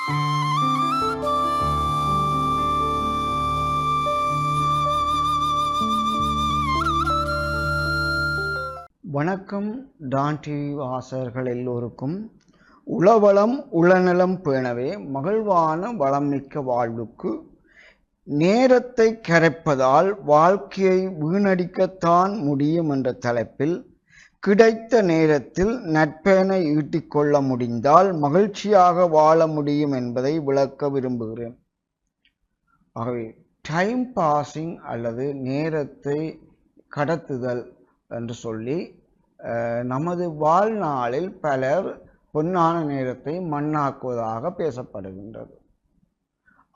வணக்கம். Don TV வாசகர்கள் எல்லோருக்கும் உளவளம் உளநலம் பேணவே மகிழ்வான வளமிக்க வாழ்வுக்கு நேரத்தை கரைப்பதால் வாழ்க்கையை வீணடிக்கத்தான் முடியும் என்ற தலைப்பில் கிடைத்த நேரத்தில் நற்பயனை ஈட்டிக்கொள்ள முடிந்தால் மகிழ்ச்சியாக வாழ முடியும் என்பதை விளக்க விரும்புகிறேன். ஆகவே டைம் பாசிங் அல்லது நேரத்தை கடத்துதல் என்று சொல்லி நமது வாழ்நாளில் பலர் பொன்னான நேரத்தை மண்ணாக்குவதாக பேசப்படுகின்றது.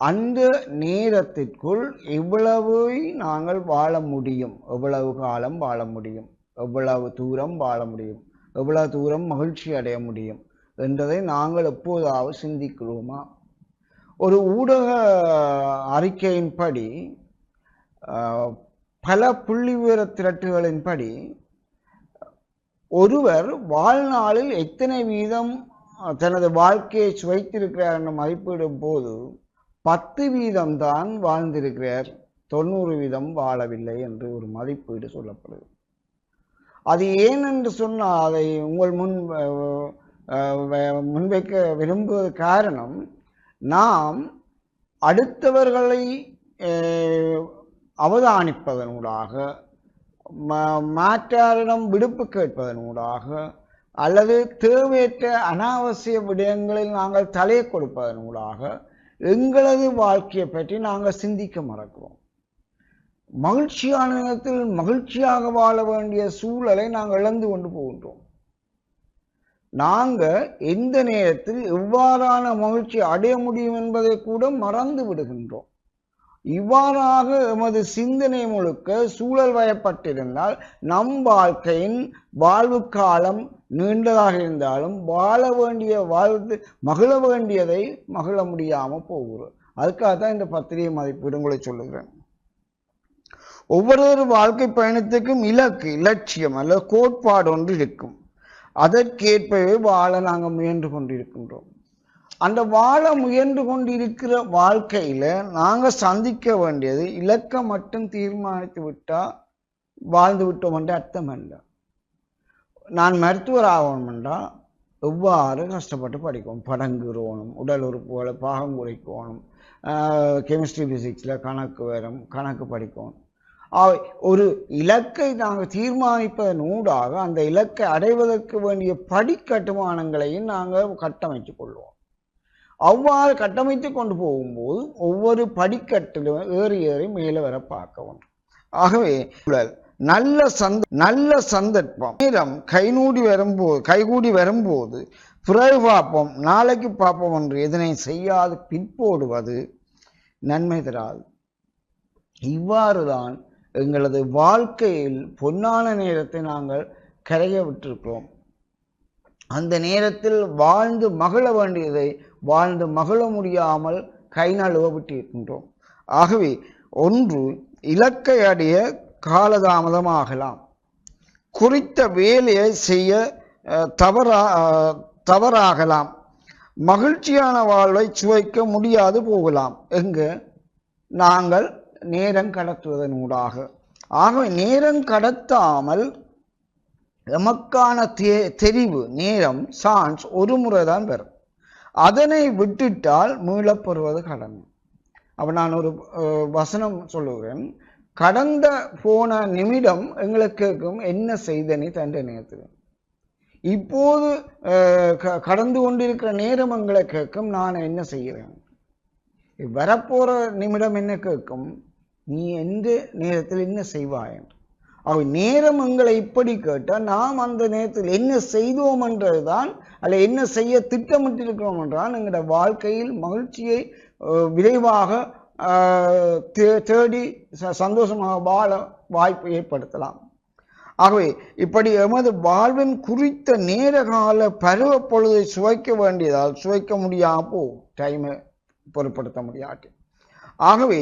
அந்த நேரத்திற்குள் எவ்வளவு நாங்கள் வாழ முடியும், எவ்வளவு காலம் வாழ முடியும், எவ்வளவு தூரம் வாழ முடியும், எவ்வளவு தூரம் மகிழ்ச்சி அடைய முடியும் என்றதை நாங்கள் எப்போதாவது சிந்திக்கிறோமா? ஒரு ஊடக அறிக்கையின்படி பல புள்ளி விவர திரட்டுகளின்படி ஒருவர் வாழ்நாளில் எத்தனை வீதம் தனது வாழ்க்கையை சுவைத்திருக்கிறார் என்ற மதிப்பிடும் போது 10 வீதம்தான் வாழ்ந்திருக்கிறார், 90 வீதம் வாழவில்லை என்று ஒரு மதிப்பீடு சொல்லப்படுது. அது ஏன் என்று சொன்னால் அதை உங்கள் முன்வைக்க விரும்புவது காரணம், நாம் அடுத்தவர்களை அவதானிப்பதனூடாக, மாற்றாரிடம் விடுப்பு கேட்பதனூடாக அல்லது தேவையற்ற அனாவசிய விடயங்களில் நாங்கள் தலையை கொடுப்பதனூடாக எங்களது வாழ்க்கையை பற்றி நாங்கள் சிந்திக்க மறக்கிறோம். மகிழ்ச்சியான நேரத்தில் மகிழ்ச்சியாக வாழ வேண்டிய சூழலை நாங்கள் இழந்து கொண்டு போகின்றோம். நாங்கள் எந்த நேரத்தில் எவ்வாறான மகிழ்ச்சி அடைய முடியும் என்பதை கூட மறந்து விடுகின்றோம். இவ்வாறாக எமது சிந்தனை முழுக்க சூழல் வயப்பட்டிருந்தால் நம் வாழ்க்கையின் வாழ்வு காலம் நீண்டதாக இருந்தாலும் வாழ வேண்டிய மகிழ வேண்டியதை மகிழ முடியாமல் போகிறோம். அதுக்காகத்தான் இந்த பத்திரிகை மதிப்பீடு உங்களை சொல்லுகிறேன். ஒவ்வொரு வாழ்க்கை பயணத்துக்கும் இலட்சியம் அல்லது கோட்பாடு ஒன்று இருக்கும். அதற்கேற்பவே வாழ நாங்கள் முயன்று கொண்டிருக்கின்றோம். அந்த வாழ முயன்று கொண்டிருக்கிற வாழ்க்கையில நாங்கள் சந்திக்க வேண்டியது இலக்கை மட்டும் தீர்மானித்து விட்டா வாழ்ந்து விட்டோம் என்ற அர்த்தம் அல்ல. நான் மருத்துவர் ஆகணும்ன்றா எவ்வாறு கஷ்டப்பட்டு படிக்கணும், படங்குறோணும், உடல் உறுப்புகளை பாகம் குறைக்கணும், கெமிஸ்ட்ரி பிசிக்ஸில் கணக்கு படிக்கணும். ஒரு இலக்கை நாங்கள் தீர்மானிப்பதன் ஊடாக அந்த இலக்கை அடைவதற்கு வேண்டிய படிக்கட்டுமானங்களையும் நாங்கள் கட்டமைத்து கொள்வோம். அவ்வாறு கட்டமைத்து கொண்டு போகும்போது ஒவ்வொரு படிக்கட்டிலும் ஏறி மேலே வர பார்க்க வேண்டும். ஆகவே நல்ல சந்தர்ப்பம் நேரம் கைகூடி வரும்போது பிறகு பார்ப்போம், நாளைக்கு பார்ப்போம் என்று எதனை செய்யாது பிற்போடுவது நன்மை தராது. இவ்வாறுதான் எங்களது வாழ்க்கையில் பொன்னான நேரத்தை நாங்கள் கரைய விட்டிருக்கிறோம். அந்த நேரத்தில் வாழ்ந்து மகிழ வேண்டியதை வாழ்ந்து மகிழ முடியாமல் கை நழுவ விட்டு இருக்கின்றோம். ஆகவே ஒன்று, இலக்கை அடைய காலதாமதமாகலாம், குறித்த வேலையை செய்ய தவறாகலாம், மகிழ்ச்சியான வாழ்வை சுவைக்க முடியாது போகலாம் நாங்கள் நேரம் கடத்துவதன் ஊடாக. ஆகவே நேரம் கடத்தாமல் எமக்கான தெரிவு நேரம் சான்ஸ் ஒரு முறை தான் பெறும். அதனை விட்டுட்டால் மீளப்பெறுவது கடன். அப்ப நான் ஒரு வசனம் சொல்லுகிறேன். கடந்த போன நிமிடம் எங்களுக்கு என்ன செய்தனி தண்ட நேரத்தில், இப்போது கடந்து கொண்டிருக்கிற நேரம் எங்களை கேட்கும் நான் என்ன செய்கிறேன். வரப்போற நிமிடம் என்ன கேட்கும், நீ எந்த நேரத்தில் என்ன செய்வாய் என்று. நேரம் எங்களை இப்படி கேட்டால் நாம் அந்த நேரத்தில் என்ன செய்தோம் என்றதுதான், அல்ல என்ன செய்ய திட்டமிட்டிருக்கிறோம் என்றால் எங்களுடைய வாழ்க்கையில் மகிழ்ச்சியை விரைவாக தேடி சந்தோஷமாக வாழ வாய்ப்பு ஏற்படுத்தலாம். ஆகவே இப்படி எமது வாழ்வின் குறித்த நேர கால பருவ பொழுதை சுவைக்க வேண்டியதால் சுவைக்க முடியாமல் போகும், டைமை பொருட்படுத்த முடியாது. ஆகவே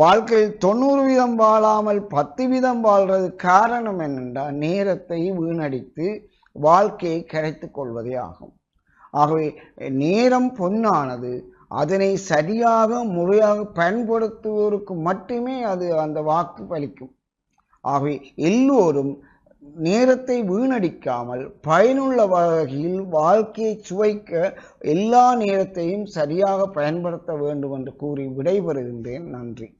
வாழ்க்கையில் 90 வீதம் வாழாமல் 10 வீதம் வாழ்றது காரணம் என்னென்றால் நேரத்தை வீணடித்து வாழ்க்கையை கரைத்து கொள்வதே ஆகும். ஆகவே நேரம் பொன்னானது, அதனை சரியாக முறையாக பயன்படுத்துவோருக்கு மட்டுமே அது அந்த வாக்கு பலிக்கும். ஆகவே எல்லோரும் நேரத்தை வீணடிக்காமல் பயனுள்ள வகையில் வாழ்க்கையை சுவைக்க எல்லா நேரத்தையும் சரியாக பயன்படுத்த வேண்டும் என்று கூறி விடைபெறுகின்றேன். நன்றி.